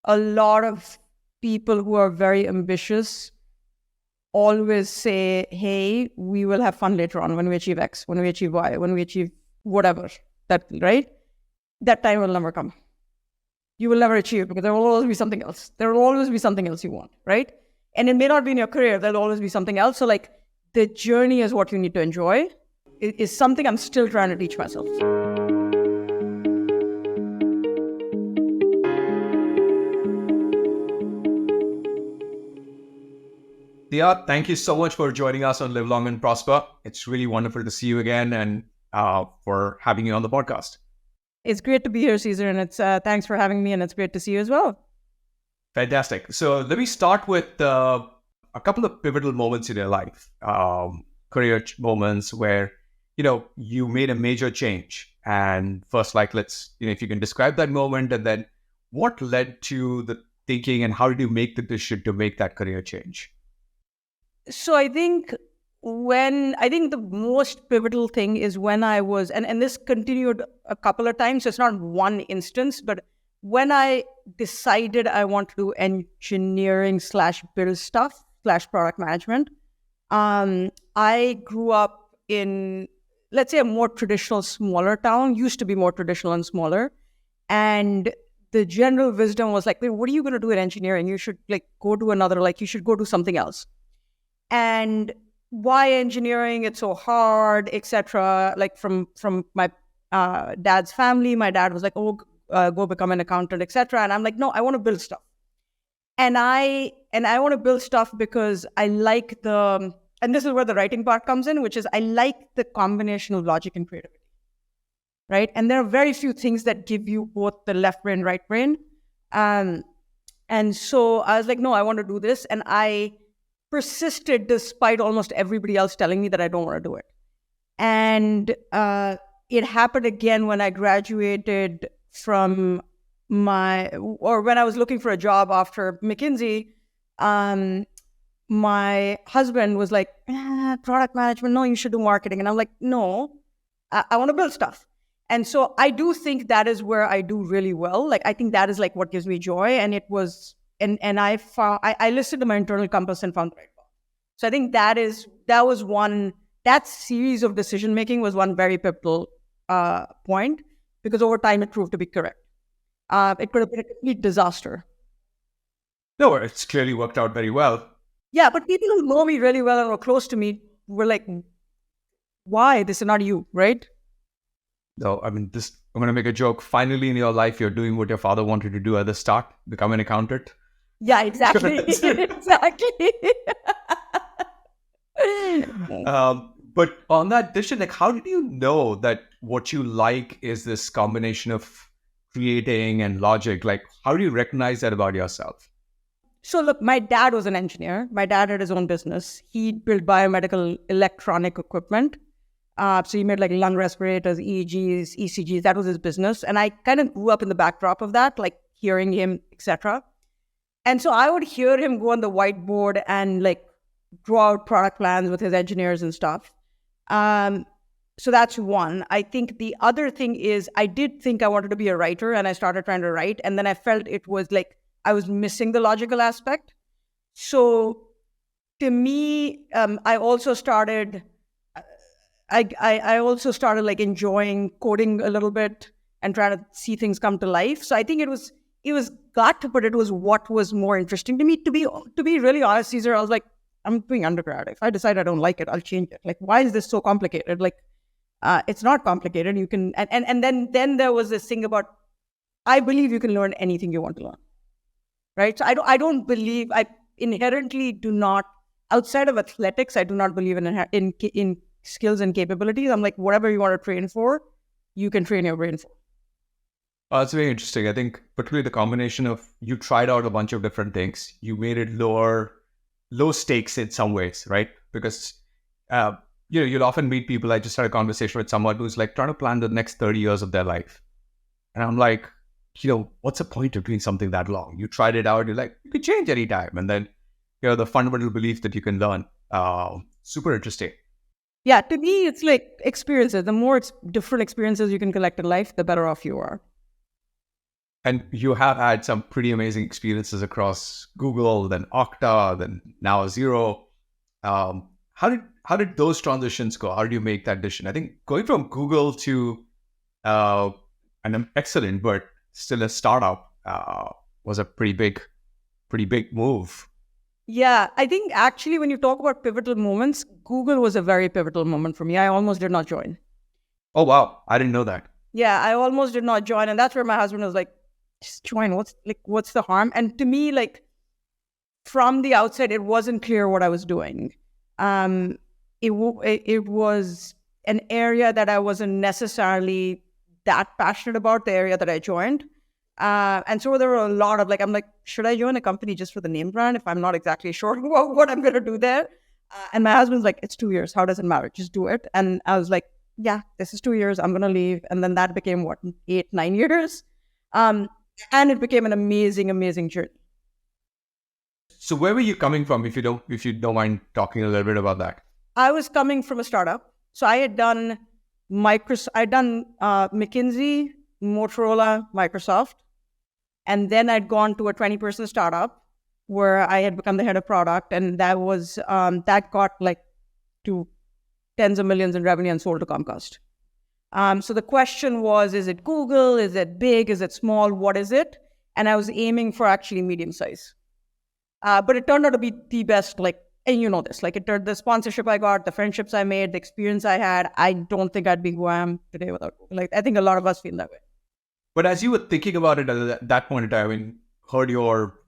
a lot of people who are very ambitious always say, hey, we will have fun later on when we achieve X, when we achieve Y, when we achieve whatever, right? That time will never come. You will never achieve because there will always be something else. There will always be something else you want, right? And it may not be in your career. There'll always be something else. So like the journey is what you need to enjoy. It is something I'm still trying to teach myself. Diya, thank you so much for joining us on Live Long and Prosper. It's really wonderful to see you again and for having you on the podcast. It's great to be here, Caesar, and it's thanks for having me, and it's great to see you as well. Fantastic. So let me start with a couple of pivotal moments in your life, career moments where, you made a major change. And first, let's, if you can describe that moment, and then what led to the thinking and how did you make the decision to make that career change? So I think the most pivotal thing is when I was, and this continued a couple of times, so it's not one instance, but when I decided I want to do engineering / build stuff / product management, I grew up in, let's say, a more traditional, smaller town, used to be more traditional and smaller. And the general wisdom was like, what are you going to do in engineering? You should go to you should go do something else. And why engineering? It's so hard, etc. Like from my dad's family, my dad was like, "Oh, go become an accountant, etc." And I'm like, "No, I want to build stuff." And I want to build stuff because I like and this is where the writing part comes in, which is I like the combination of logic and creativity, right? And there are very few things that give you both the left brain, right brain. And so I was like, "No, I want to do this," and I persisted despite almost everybody else telling me that I don't want to do it. And it happened again when I graduated from when I was looking for a job after McKinsey. My husband was like, product management, no, you should do marketing. And I'm like, no, I want to build stuff. And so I do think that is where I do really well. I think that is what gives me joy. And it was, and I found, I listened to my internal compass and found the right path. So I think that series of decision making was one very pivotal point, because over time it proved to be correct. It could have been a complete disaster. No, it's clearly worked out very well. Yeah, but people who know me really well and were close to me were like, why? This is not you, right? No, I mean, I'm going to make a joke. Finally, in your life, you're doing what your father wanted to do at the start, become an accountant. Yeah, exactly. Exactly. But on that decision, how did you know that what you like is this combination of creating and logic? How do you recognize that about yourself? So look, my dad was an engineer. My dad had his own business. He built biomedical electronic equipment. So he made lung respirators, EEGs, ECGs. That was his business. And I kind of grew up in the backdrop of that, hearing him, etc. And so I would hear him go on the whiteboard and draw out product plans with his engineers and stuff. So that's one. I think the other thing is I did think I wanted to be a writer, and I started trying to write. And then I felt it was I was missing the logical aspect. So to me, I also started enjoying coding a little bit and trying to see things come to life. So I think it was gut, but it was what was more interesting to me. To be really honest, Caesar, I was like, I'm doing undergrad. If I decide I don't like it, I'll change it. Why is this so complicated? It's not complicated. You can, and then there was this thing about, I believe you can learn anything you want to learn, right? So I don't believe, I inherently do not, outside of athletics, I do not believe in skills and capabilities. I'm like, whatever you want to train for, you can train your brain for. It's very interesting. I think particularly the combination of you tried out a bunch of different things. You made it low stakes in some ways, right? Because you'll often meet people. I just had a conversation with someone who's trying to plan the next 30 years of their life. And I'm like, what's the point of doing something that long? You tried it out. You're like, you could change any time. And then, the fundamental belief that you can learn. Super interesting. Yeah, to me, it's experiences. The more different experiences you can collect in life, the better off you are. And you have had some pretty amazing experiences across Google, then Okta, then now Xero. How did those transitions go? How did you make that decision? I think going from Google to uh, an excellent but still a startup was a pretty big move. Yeah, I think actually when you talk about pivotal moments, Google was a very pivotal moment for me. I almost did not join. Oh wow, I didn't know that. Yeah, I almost did not join. And that's where my husband was like, just join. What's the harm? And to me, like from the outset, it wasn't clear what I was doing. It was an area that I wasn't necessarily that passionate about, the area that I joined. And so there were a lot of I'm like, should I join a company just for the name brand if I'm not exactly sure what I'm going to do there? And my husband's like, it's 2 years. How does it matter? Just do it. And I was like, yeah, this is 2 years. I'm going to leave. And then that became 8, 9 years. And it became an amazing, amazing journey. So where were you coming from? If you don't mind talking a little bit about that. I was coming from a startup. So I had done McKinsey, Motorola, Microsoft. And then I'd gone to a 20-person startup where I had become the head of product. And that was, that got to tens of millions in revenue and sold to Comcast. So the question was, is it Google? Is it big? Is it small? What is it? And I was aiming for actually medium size. But it turned out to be the best, and you know this, the sponsorship I got, the friendships I made, the experience I had, I don't think I'd be who I am today without Google. I think a lot of us feel that way. But as you were thinking about it at that point in time, I mean, heard your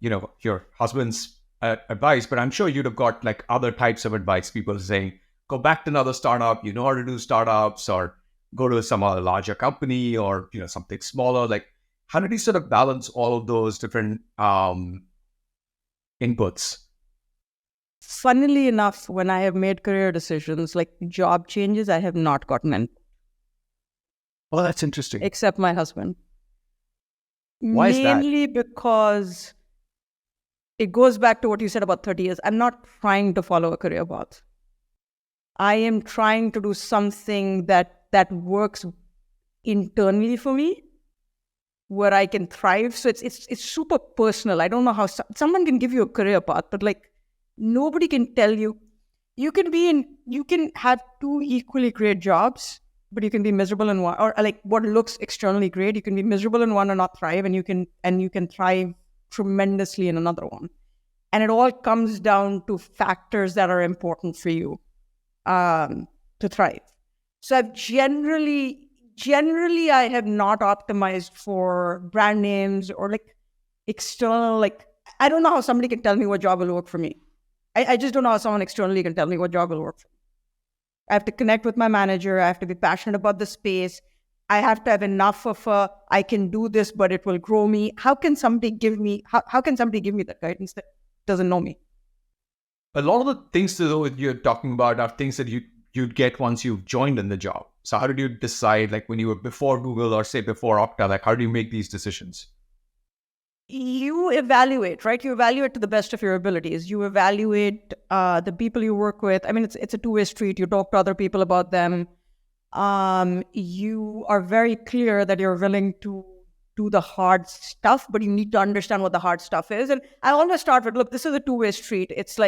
your husband's advice, but I'm sure you'd have got other types of advice. People saying, go back to another startup, you know how to do startups, or go to some other larger company, or something smaller. How did you sort of balance all of those different inputs? Funnily enough, when I have made career decisions, like job changes, I have not gotten in. Oh, that's interesting. Except my husband. Why is that? Mainly because it goes back to what you said about 30 years. I'm not trying to follow a career path. I am trying to do something that works internally for me, where I can thrive. So it's super personal. I don't know how someone can give you a career path, but nobody can tell you. You can have two equally great jobs, but you can be miserable in one, or what looks externally great. You can be miserable in one and not thrive, and you can thrive tremendously in another one. And it all comes down to factors that are important for you to thrive. So I've generally I have not optimized for brand names or external, I don't know how somebody can tell me what job will work for me. I just don't know how someone externally can tell me what job will work for me. I have to connect with my manager. I have to be passionate about the space. I have to have enough of I can do this, but it will grow me. How can somebody give me that guidance that doesn't know me? A lot of the things that you're talking about are things that you'd get once you've joined in the job. So how did you decide, when you were before Google or say before Okta, how do you make these decisions? You evaluate, right? You evaluate to the best of your abilities. You evaluate the people you work with. I mean, it's a two-way street. You talk to other people about them. You are very clear that you're willing to do the hard stuff, but you need to understand what the hard stuff is. And I always start with, look, this is a two-way street. It's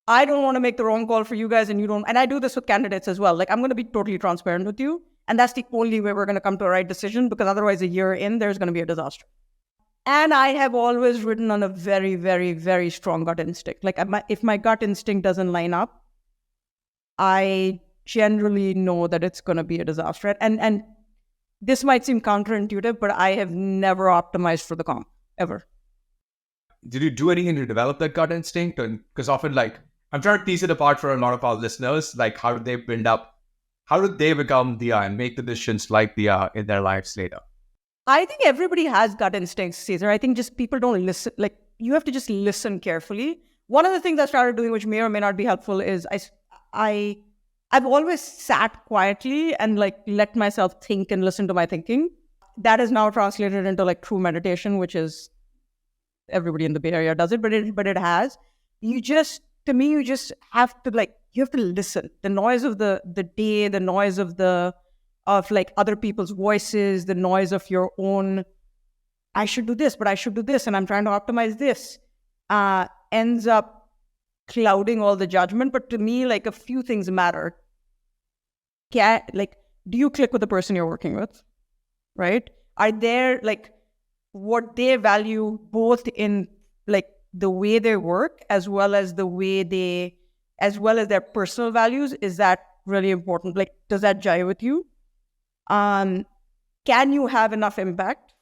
I don't want to make the wrong call for you guys, and you don't. And I do this with candidates as well. I'm going to be totally transparent with you. And that's the only way we're going to come to a right decision, because otherwise a year in, there's going to be a disaster. And I have always ridden on a very, very, very strong gut instinct. If my gut instinct doesn't line up, I generally know that it's going to be a disaster. And this might seem counterintuitive, but I have never optimized for the comp, ever. Did you do anything to develop that gut instinct? And because often, I'm trying to tease it apart for a lot of our listeners. How did they become Diya and make the decisions like Diya in their lives later? I think everybody has gut instincts, Caesar. I think just people don't listen. You have to just listen carefully. One of the things I started doing, which may or may not be helpful, is I've always sat quietly and let myself think and listen to my thinking. That is now translated into true meditation, which is everybody in the Bay Area does it, but it has. You just have to you have to listen. The noise of the day, the noise of the of like other people's voices, the noise of your own, I should do this, but I should do this, and I'm trying to optimize this, ends up clouding all the judgment. But to me, like a few things matter. Do you click with the person you're working with? Right? Are there like what they value both in like the way they work as well as their personal values? Is that really important? Like, does that jive with you? Can you have enough impact?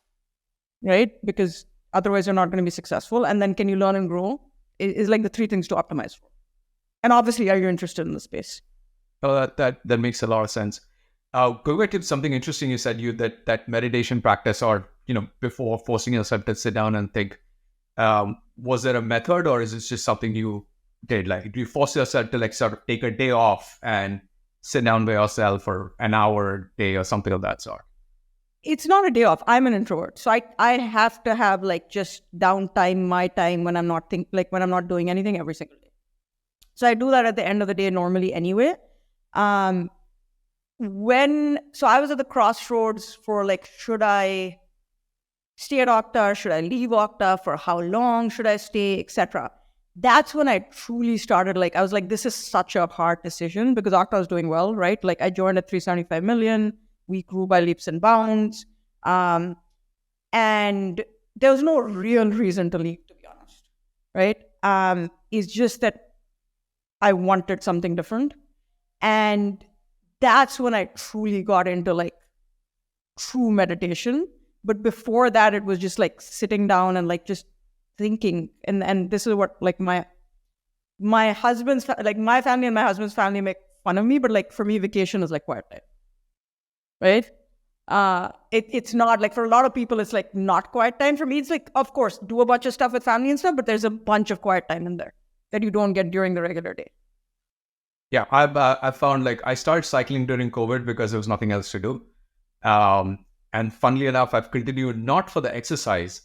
Right? Because otherwise you're not going to be successful. And then can you learn and grow? Is like the three things to optimize for. And obviously, are you interested in the space? Oh, that makes a lot of sense. Going back to something interesting you said, that meditation practice, or before forcing yourself to sit down and think, was there a method, or is it just something you did? Like, do you force yourself to like sort of take a day off and sit down by yourself for an hour a day or something of that sort? It's not a day off. I'm an introvert, so I have to have like just downtime, my time when I'm not when I'm not doing anything every single day. So I do that at the end of the day normally anyway. So I was at the crossroads for like, should I stay at Okta? Should I leave Okta? For how long should I stay, etc.? That's when I truly started, like, I was like, this is such a hard decision because Okta was doing well, right? Like I joined at 375 million. We grew by leaps and bounds. And there was no real reason to leave, to be honest, right? It's just that I wanted something different. And that's when I truly got into like true meditation. But before that, it was just like sitting down and like just thinking. And this is what like my husband's, like my family and my husband's family make fun of me. But like for me, vacation is like quiet time, right? It's not like, for a lot of people, it's like not quiet time. For me, it's like, of course, do a bunch of stuff with family and stuff, but there's a bunch of quiet time in there that you don't get during the regular day. Yeah, I've found like I started cycling during COVID because there was nothing else to do. And funnily enough, I've continued not for the exercise,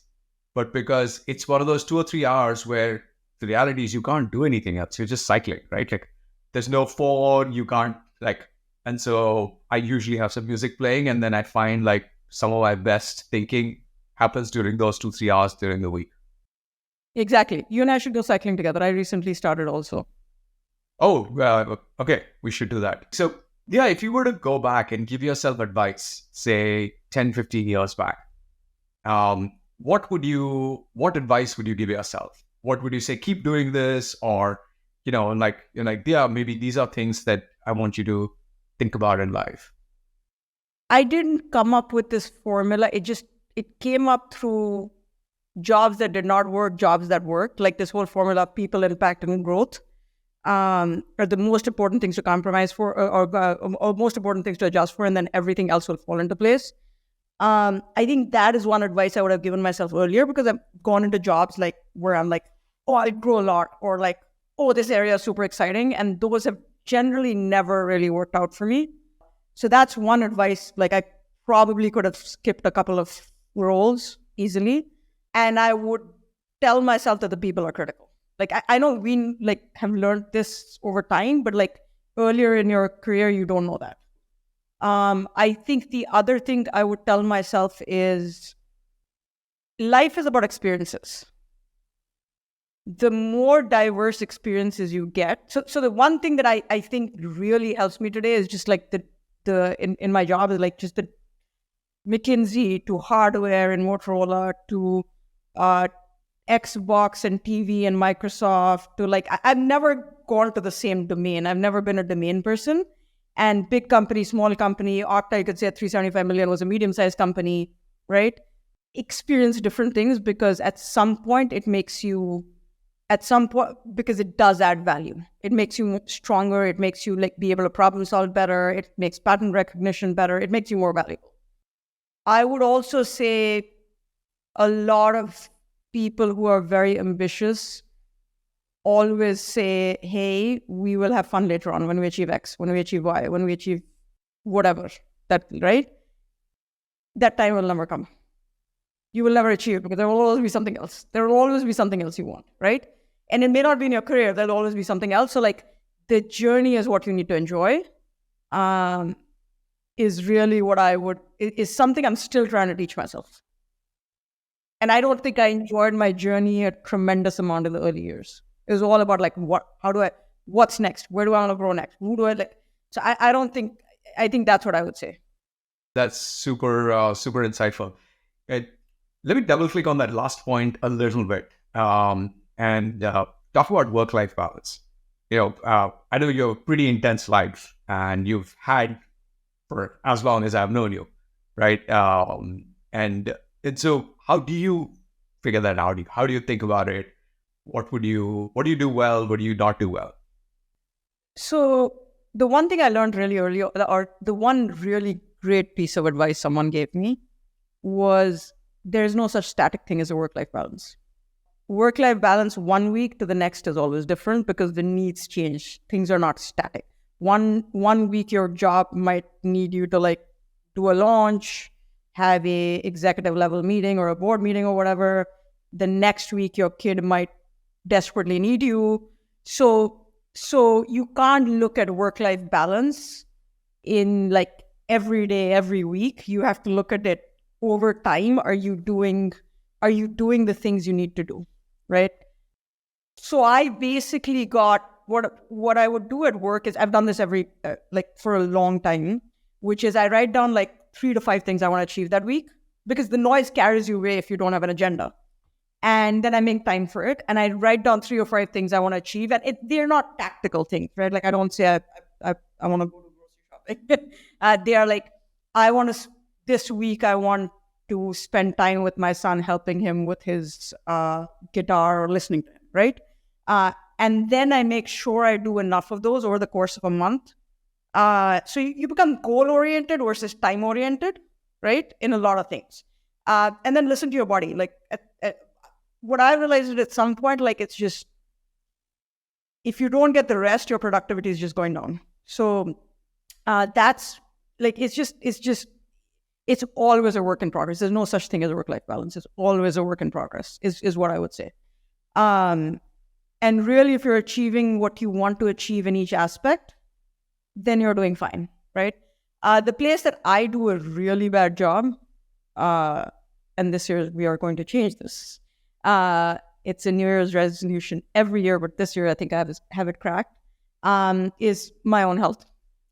but because it's one of those 2 or 3 hours where the reality is you can't do anything else. You're just cycling, right? Like there's no phone, you can't like, and so I usually have some music playing, and then I find like some of my best thinking happens during those 2-3 hours during the week. Exactly. You and I should go cycling together. I recently started also. Oh, okay. We should do that. So, yeah, if you were to go back and give yourself advice, say 10, 15 years back, what advice would you give yourself? What would you say? Keep doing this, or, yeah, maybe these are things that I want you to think about in life. I didn't come up with this formula. It came up through jobs that did not work, jobs that worked, like this whole formula of people, impact, and growth. Are the most important things to compromise for, or most important things to adjust for, and then everything else will fall into place. I think that is one advice I would have given myself earlier, because I've gone into jobs like where I'm like, oh, I grow a lot, or like, oh, this area is super exciting, and those have generally never really worked out for me. So that's one advice. Like I probably could have skipped a couple of roles easily, and I would tell myself that the people are critical. Like, I know we like have learned this over time, but like earlier in your career, you don't know that. I think the other thing I would tell myself is life is about experiences. The more diverse experiences you get. So the one thing that I think really helps me today is just like in my job is like just the McKinsey to hardware and Motorola to Xbox and TV and Microsoft to like, I've never gone to the same domain. I've never been a domain person. And big company, small company, Okta, you could say at 375 million was a medium-sized company, right? Experience different things because at some point because it does add value. It makes you stronger. It makes you like be able to problem solve better. It makes pattern recognition better. It makes you more valuable. I would also say a lot of people who are very ambitious always say, hey, we will have fun later on when we achieve X, when we achieve Y, when we achieve whatever, right? That time will never come. You will never achieve it because there will always be something else. There will always be something else you want, right? And it may not be in your career. There'll always be something else. So like the journey is what you need to enjoy. is really what is something I'm still trying to teach myself. And I don't think I enjoyed my journey a tremendous amount in the early years. It was all about like, what's next? Where do I want to grow next? Who do I like? So I think that's what I would say. That's super insightful. Let me double click on that last point a little bit, and talk about work-life balance. I know you have a pretty intense life, and you've had for as long as I've known you, right? And so, how do you figure that out? How do you think about it? What do you do well? What do you not do well? So the one thing I learned really early, or the one really great piece of advice someone gave me, was there's no such static thing as a work-life balance. Work-life balance one week to the next is always different because the needs change. Things are not static. One week your job might need you to like do a launch, have a executive level meeting or a board meeting or whatever. The next week your kid might desperately need you. So you can't look at work-life balance in like every day, every week. You have to look at it over time. Are you doing the things you need to do, right? So I basically got what I would do at work is I've done this for a long time, which is I write down like 3 to 5 things I want to achieve that week, because the noise carries you away if you don't have an agenda. And then I make time for it, and I write down 3 or 5 things I want to achieve, and they're not tactical things, right? Like I don't say I want to go to grocery shopping. They are like, this week I want to spend time with my son, helping him with his guitar or listening to him, right? And then I make sure I do enough of those over the course of a month. So you become goal-oriented versus time-oriented, right? In a lot of things. And then listen to your body. Like what I realized is at some point, like it's just, if you don't get the rest, your productivity is just going down. So that's like, it's always a work in progress. There's no such thing as a work-life balance. It's always a work in progress is what I would say. And really, if you're achieving what you want to achieve in each aspect, then you're doing fine, right? The place that I do a really bad job, and this year we are going to change this. It's a New Year's resolution every year, but this year I think I have it cracked, is my own health.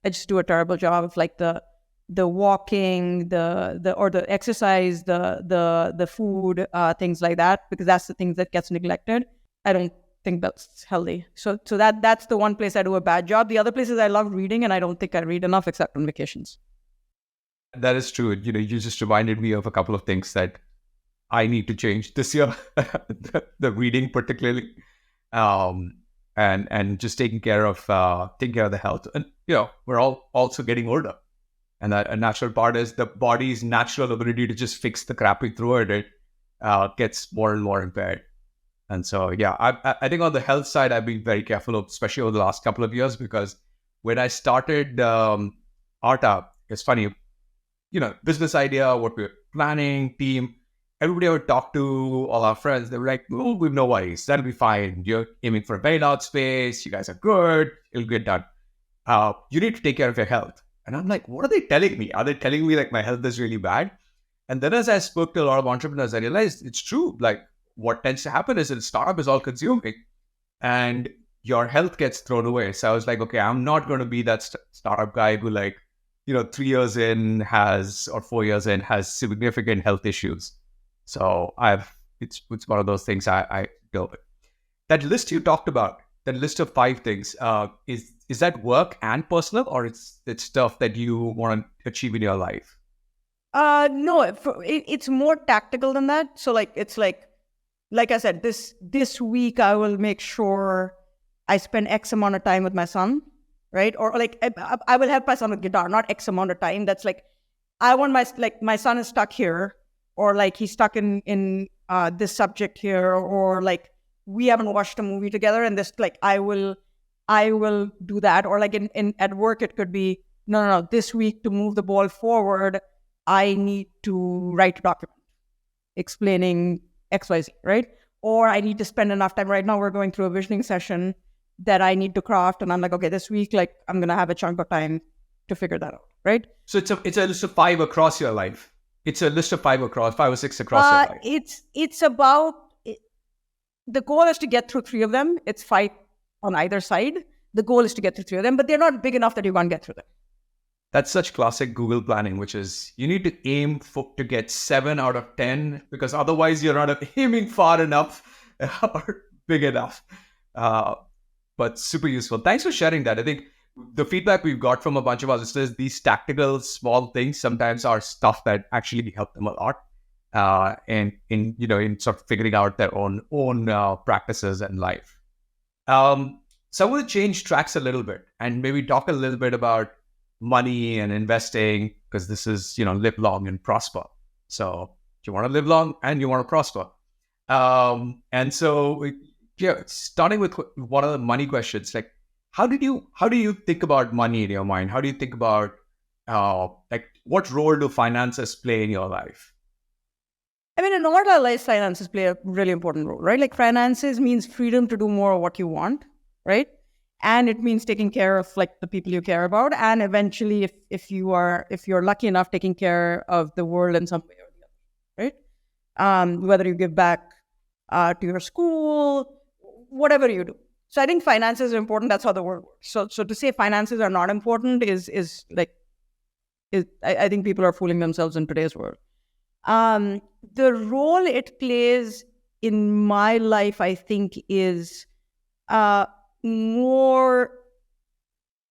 I just do a terrible job of like the walking, the exercise, the food, things like that, because that's the things that gets neglected. I don't think that's healthy. So that's the one place I do a bad job. The other places I love reading, and I don't think I read enough except on vacations. That is true. You just reminded me of a couple of things that I need to change this year. the reading particularly, and just taking care of the health. And we're all also getting older. And a natural part is the body's natural ability to just fix the crap we throw at it gets more and more impaired. And so, yeah, I think on the health side, I've been very careful, especially over the last couple of years, because when I started Arta, it's funny, business idea, what we're planning, team, everybody I would talk to, all our friends, they were like, oh, we've no worries. That'll be fine. You're aiming for a very large space. You guys are good. It'll get done. You need to take care of your health. And I'm like, what are they telling me? Are they telling me like my health is really bad? And then as I spoke to a lot of entrepreneurs, I realized it's true. Like what tends to happen is that startup is all consuming and your health gets thrown away. So I was like, okay, I'm not going to be that startup guy who 3 years in or 4 years in has significant health issues. So it's one of those things I go with. That list you talked about, that list of 5 things, is that work and personal, or it's stuff that you want to achieve in your life? No, it's more tactical than that. So it's like I said, this week I will make sure I spend X amount of time with my son, right? Or I will help my son with guitar, not X amount of time. That's like, I want my son is stuck here, or he's stuck in this subject here, or we haven't watched a movie together, and this I will do that. Or at work, it could be, no, this week to move the ball forward, I need to write a document explaining XYZ, right? Or I need to spend enough time. Right now, we're going through a visioning session that I need to craft. And I'm like, okay, this week, I'm going to have a chunk of time to figure that out, right? So it's a list of 5 across your life. It's a list of 5 or 6 across your life. It's about the goal is to get through 3 of them. It's 5 on either side. The goal is to get through 3 of them, but they're not big enough that you can't get through them. That's such classic Google planning, which is you need to aim to get 7 out of 10 because otherwise you're not aiming far enough or big enough. But super useful. Thanks for sharing that. I think the feedback we've got from a bunch of our listeners, these tactical small things sometimes are stuff that actually help them a lot. And in sort of figuring out their own practices and life. So I want to change tracks a little bit and maybe talk a little bit about money and investing, because this is, live long and prosper. So you want to live long and you want to prosper. And so, starting with one of the money questions, like how do you think about money in your mind? How do you think about what role do finances play in your life? I mean, in all our life, finances play a really important role, right? Like finances means freedom to do more of what you want, right? And it means taking care of like the people you care about, and eventually, if you're lucky enough, taking care of the world in some way or the other, right? Whether you give back to your school, whatever you do. So I think finances are important. That's how the world works. So to say finances are not important is I think people are fooling themselves in today's world. The role it plays in my life, I think, is more,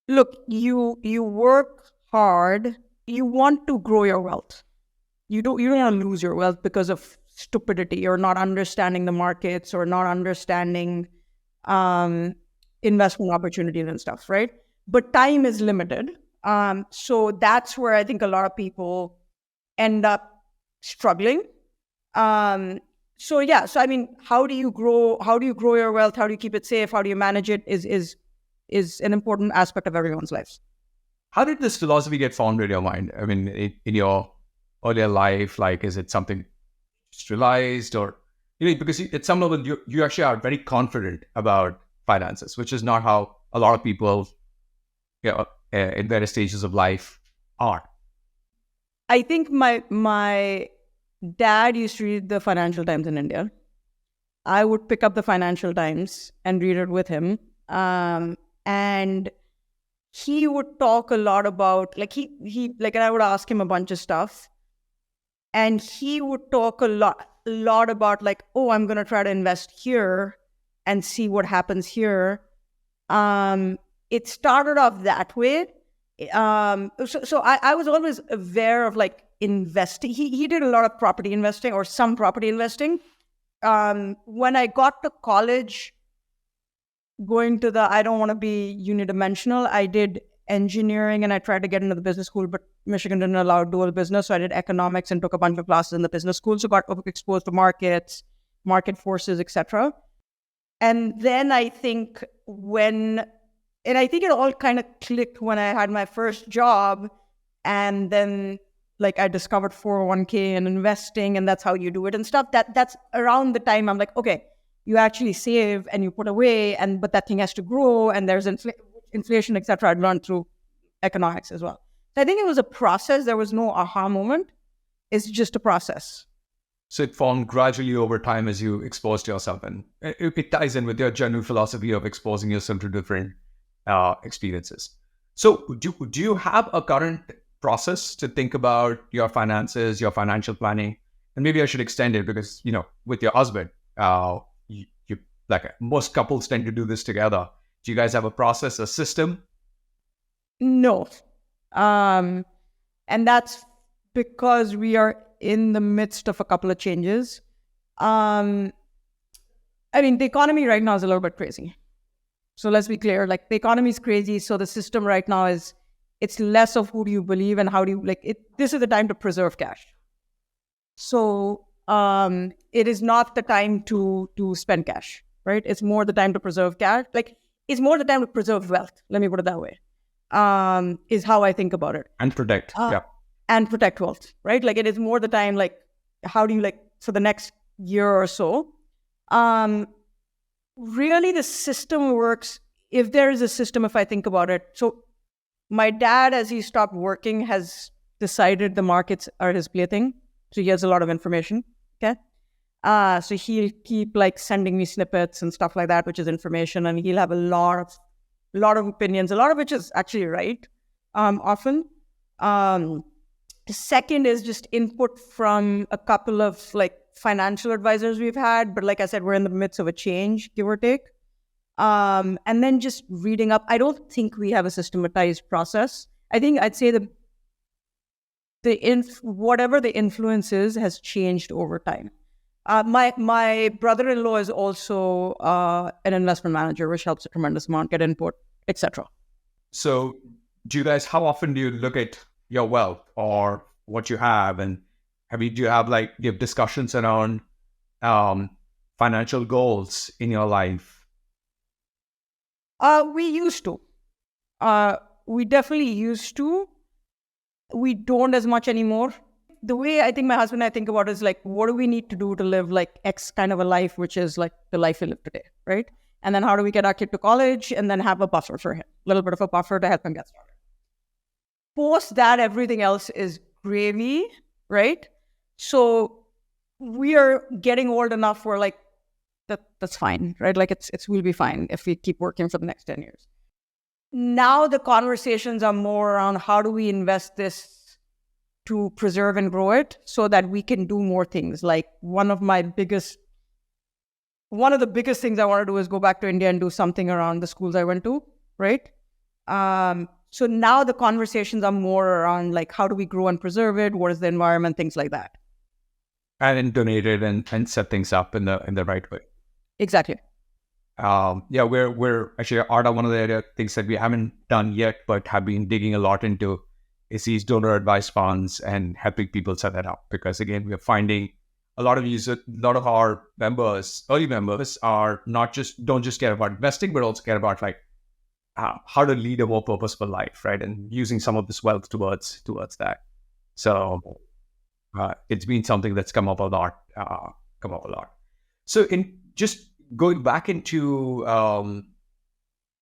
look, you work hard, you want to grow your wealth. You don't want to lose your wealth because of stupidity or not understanding the markets or not understanding investment opportunities and stuff, right? But time is limited. So that's where I think a lot of people end up struggling. So I mean, how do you grow your wealth? How do you keep it safe? How do you manage it is an important aspect of everyone's lives. How did this philosophy get formed in your mind? I mean, in your earlier life, like, is it something just realized, or because at some level you actually are very confident about finances, which is not how a lot of people in various stages of life are. I think my dad used to read the Financial Times in India. I would pick up the Financial Times and read it with him. And he would talk a lot about, like, and I would ask him a bunch of stuff. And he would talk a lot about, like, oh, I'm going to try to invest here and see what happens here. It started off that way. So I was always aware of, like, investing. He did a lot of property investing or some property investing. When I got to college, going to I don't want to be unidimensional, I did engineering and I tried to get into the business school, but Michigan didn't allow dual business. So I did economics and took a bunch of classes in the business school. So got exposed to markets, market forces, etc. And then I think it all kind of clicked when I had my first job, and then like I discovered 401k and investing, and that's how you do it and stuff. That's around the time I'm like, okay, you actually save and you put away, but that thing has to grow, and there's inflation, etc. I'd learned through economics as well. So I think it was a process. There was no aha moment. It's just a process. So it formed gradually over time as you exposed yourself, and it ties in with your general philosophy of exposing yourself to different experiences. So do you have a current process to think about your finances, your financial planning? And maybe I should extend it because, with your husband, you like most couples tend to do this together. Do you guys have a process, a system? No. And that's because we are in the midst of a couple of changes. I mean, the economy right now is a little bit crazy. So let's be clear, like the economy is crazy. So the system right now it's less of who do you believe and how do you like it. This is the time to preserve cash. So it is not the time to spend cash, right? It's more the time to preserve cash. Like it's more the time to preserve wealth. Let me put it that way. Is how I think about it. And protect. And protect wealth, right? Like it is more the time, like how do you like for the next year or so. Really the system works, if there is a system, if I think about it. So My dad, as he stopped working, has decided the markets are his plaything. So he has a lot of information. Okay. So he'll keep like sending me snippets and stuff like that, which is information, and he'll have a lot of opinions, a lot of which is actually right. Often. The second is just input from a couple of like financial advisors we've had, but like I said, we're in the midst of a change, give or take. And then just reading up. I don't think we have a systematized process. I think I'd say whatever the influence is has changed over time. My brother-in-law is also an investment manager, which helps a tremendous amount, get input, etc. So, how often do you look at your wealth or what you have, and do you have discussions around financial goals in your life? We used to. We definitely used to. We don't as much anymore. The way I think my husband and I think about it is like, what do we need to do to live like X kind of a life, which is like the life we live today, right? And then how do we get our kid to college and then have a buffer for him, a little bit of a buffer to help him get started. Post that, everything else is gravy, right? So we are getting old enough where like, that's fine, right? Like we'll be fine if we keep working for the next 10 years. Now the conversations are more around how do we invest this to preserve and grow it so that we can do more things. Like one of the biggest things I want to do is go back to India and do something around the schools I went to, right? So now the conversations are more around like how do we grow and preserve it? What is the environment? Things like that. And then donate it and set things up in the right way. Exactly. We're actually, Arda, one of the things that we haven't done yet, but have been digging a lot into is these donor advised funds and helping people set that up. Because again, we're finding a lot of our early members don't just care about investing, but also care about like how to lead a more purposeful life, right? And using some of this wealth towards that. So it's been something that's come up a lot. So in just going back into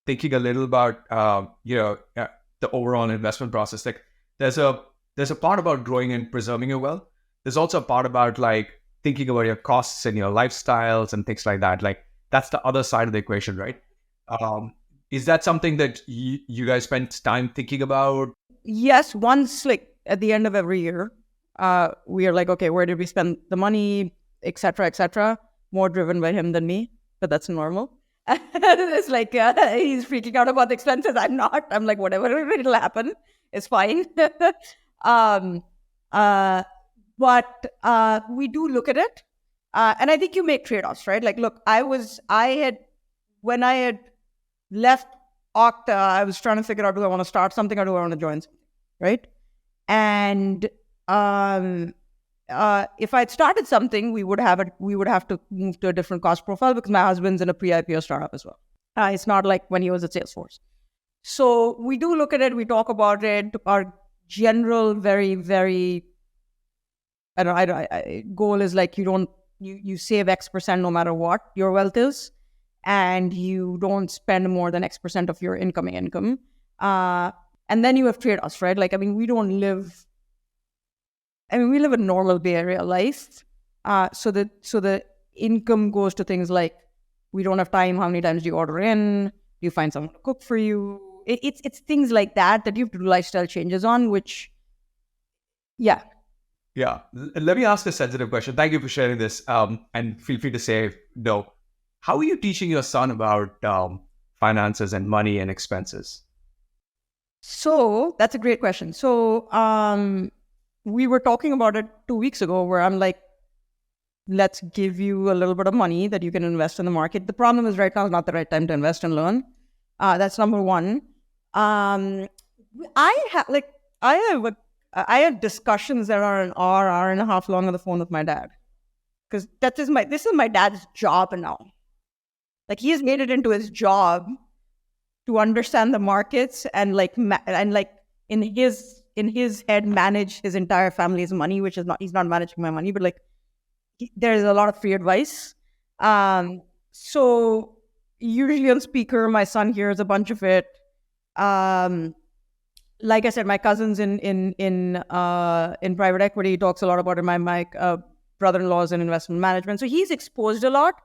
thinking a little about the overall investment process, like there's a part about growing and preserving your wealth. There's also a part about like thinking about your costs and your lifestyles and things like that. Like that's the other side of the equation, right? Is that something that you guys spend time thinking about? Yes, once like at the end of every year, we are like, okay, where did we spend the money, etc., etc. More driven by him than me, but that's normal. It's like he's freaking out about the expenses. I'm not. I'm like, whatever, it'll happen. It's fine. But we do look at it, and I think you make trade-offs, right? Like, look, when I had left Okta, I was trying to figure out, do I want to start something or do I want to join something, right? And if I'd started something, we would have to move to a different cost profile because my husband's in a pre-IPO startup as well. It's not like when he was at Salesforce. So we do look at it. We talk about it. Our general, very, very, goal is like you save X% no matter what your wealth is, and you don't spend more than X% of your incoming income. And then you have trade-offs, right? Like, I mean, we live a normal Bay Area life. So the income goes to things like, we don't have time. How many times do you order in? Do you find someone to cook for you? It's things like that you have to do lifestyle changes on, which, yeah. Yeah. Let me ask a sensitive question. Thank you for sharing this. And feel free to say no. How are you teaching your son about finances and money and expenses? So that's a great question. So we were talking about it 2 weeks ago where I'm like, let's give you a little bit of money that you can invest in the market. The problem is right now is not the right time to invest and learn. That's number one. I had discussions that are an hour and a half long on the phone with my dad. Because this is my dad's job now. Like he has made it into his job to understand the markets and in his head manage his entire family's money, which is he's not managing my money, but like there's a lot of free advice. So usually on speaker, my son hears a bunch of it. like I said, my cousin's in private equity. He talks a lot about it. My brother-in-law is in investment management, so he's exposed a lot.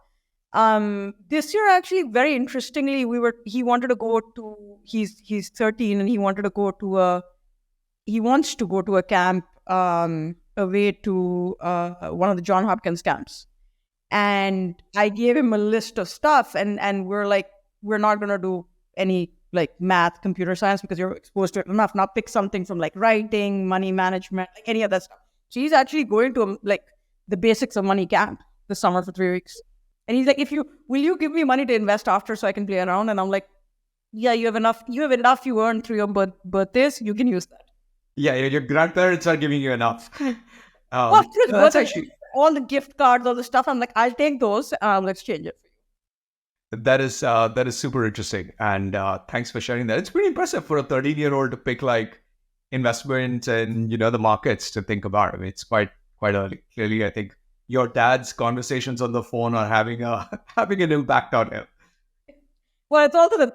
This year, actually, very interestingly, he wanted to go to. He's 13, and he wants to go to a camp away to one of the John Hopkins camps. And I gave him a list of stuff, and we're like, we're not going to do any like math, computer science, because you're exposed to it enough. Now pick something from like writing, money management, like any of that stuff. So he's actually going to like the basics of money camp this summer for 3 weeks. And he's like, will you give me money to invest after so I can play around? And I'm like, yeah, you have enough you earned through your birthdays, you can use that. Yeah, your grandparents are giving you enough. That's actually all the gift cards, all the stuff. I'm like, I'll take those. Let's change it. That is super interesting, and thanks for sharing that. It's pretty impressive for a 13-year-old to pick like investments and the markets to think about. I mean, it's quite early. Clearly, I think your dad's conversations on the phone are having an impact on him. Well,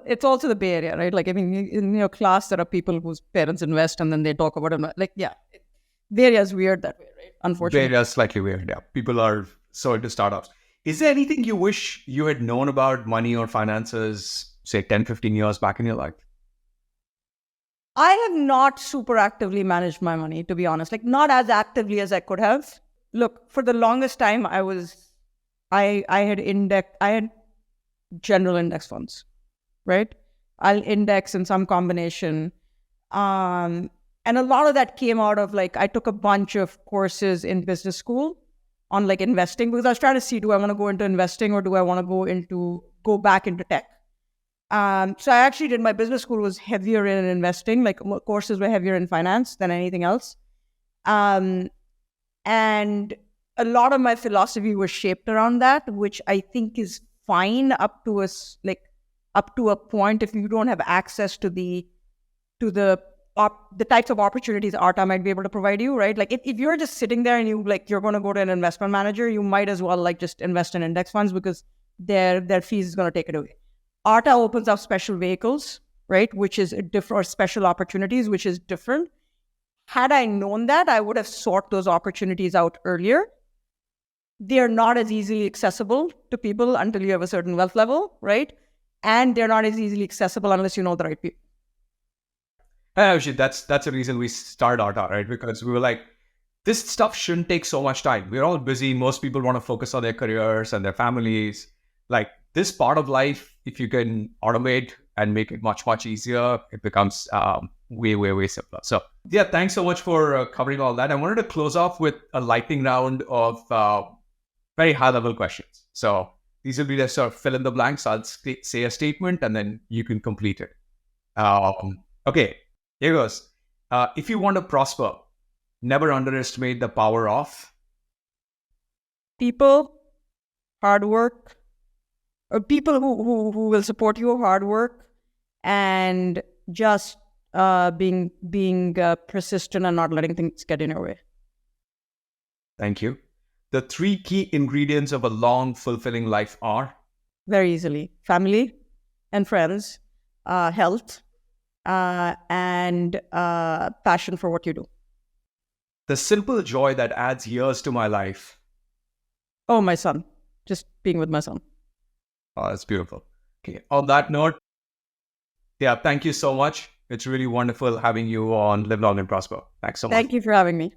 it's also the Bay Area, right? Like, I mean, in your class, there are people whose parents invest, and then they talk about it. Like, yeah, Bay Area is weird that way, right? Unfortunately, Bay Area is slightly weird. Yeah, people are so into startups. Is there anything you wish you had known about money or finances, say 10, 15 years back in your life? I have not super actively managed my money, to be honest. Like, not as actively as I could have. Look, for the longest time, I had general index funds, right? I'll index in some combination. And a lot of that came out of like, I took a bunch of courses in business school on like investing, because I was trying to see, do I want to go into investing or do I want to go back into tech? So I actually did, my business school was heavier in investing, like courses were heavier in finance than anything else. And a lot of my philosophy was shaped around that, which I think is fine up to a point if you don't have access to the types of opportunities Arta might be able to provide you, right? Like if you're just sitting there and you're going to go to an investment manager, you might as well like just invest in index funds, because their fees is going to take it away. Arta opens up special vehicles, right? Which is different, or special opportunities, which is different. Had I known that, I would have sought those opportunities out earlier. They're not as easily accessible to people until you have a certain wealth level, right? And they're not as easily accessible unless you know the right people. Actually, that's the reason we started Arta, right? Because we were like, this stuff shouldn't take so much time. We're all busy. Most people want to focus on their careers and their families. Like this part of life, if you can automate and make it much, much easier, it becomes way, way, way simpler. So yeah, thanks so much for covering all that. I wanted to close off with a lightning round of very high level questions. So these will be the sort of fill in the blanks. I'll say a statement and then you can complete it. Okay, here goes. If you want to prosper, never underestimate the power of people, hard work, or people who will support you, hard work, and just being persistent and not letting things get in your way. Thank you. The 3 key ingredients of a long, fulfilling life are? Very easily. Family and friends, health, and passion for what you do. The simple joy that adds years to my life. Oh, my son. Just being with my son. Oh, that's beautiful. Okay. On that note, yeah, thank you so much. It's really wonderful having you on Live Long and Prosper. Thanks so much. Thank you for having me.